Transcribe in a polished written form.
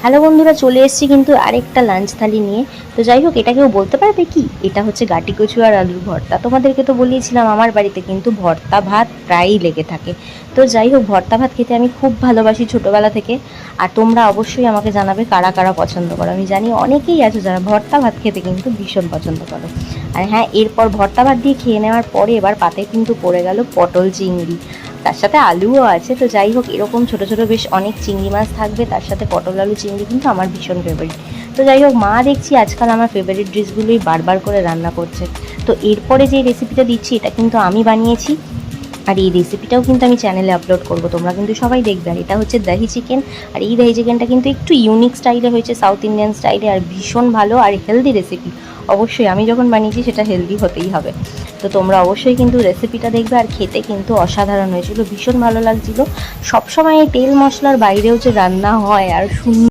Hello বন্ধুরা, চলে এসেছি কিন্তু আরেকটা লাঞ্চ থালি নিয়ে। তো যাই হোক, এটা কেউ বলতে পারবে কি এটা হচ্ছে গাটি কচু আর আলুর ভর্তা। তোমাদেরকে তো বলিয়েছিলাম আমার বাড়িতে কিন্তু ভর্তা ভাত প্রায়ই লেগে থাকে। তো যাই হোক, ভর্তা ভাত খেতে আমি খুব ভালোবাসি ছোটোবেলা থেকে। আর তোমরা অবশ্যই আমাকে জানাবে কারা কারা পছন্দ করো। আমি জানি অনেকেই আছো যারা ভর্তা ভাত খেতে কিন্তু ভীষণ পছন্দ করো। আর হ্যাঁ, এরপর ভর্তা ভাত দিয়ে খেয়ে নেওয়ার পরে এবার পাতে কিন্তু পড়ে গেল পটল চিংড়ি, তার সাথে আলুও আছে। তো যাই হোক, এরকম ছোট ছোট বেশ অনেক চিংড়ি মাছ থাকবে, তার সাথে পটল আলু চিংড়ি কিন্তু আমার ভীষণ ফেভারিট। তো যাই হোক, মা দেখছি আজকাল আমার ফেভারিট ডিশগুলোই বারবার করে রান্না করছে। তো এরপরে যে রেসিপিটা দিচ্ছি এটা কিন্তু আমি বানিয়েছি, আর এই রেসিপিটাও কিন্তু আমি চ্যানেলে আপলোড করব, তোমরা কিন্তু সবাই দেখবে। আর এটা হচ্ছে দহি চিকেন, আর এই দহি চিকেনটা কিন্তু একটু ইউনিক স্টাইলে হয়েছে, সাউথ ইন্ডিয়ান স্টাইলে, আর ভীষণ ভালো আর হেলদি রেসিপি। অবশ্যই আমি যখন বানিয়েছি সেটা হেলদি হতেই হবে। তো তোমরা অবশ্যই কিন্তু রেসিপিটা দেখবে, আর খেতে কিন্তু অসাধারণ হয়েছিল, ভীষণ ভালো লাগছিল। সবসময় এই তেল মশলার বাইরেও যে রান্না হয় আর সুন্দর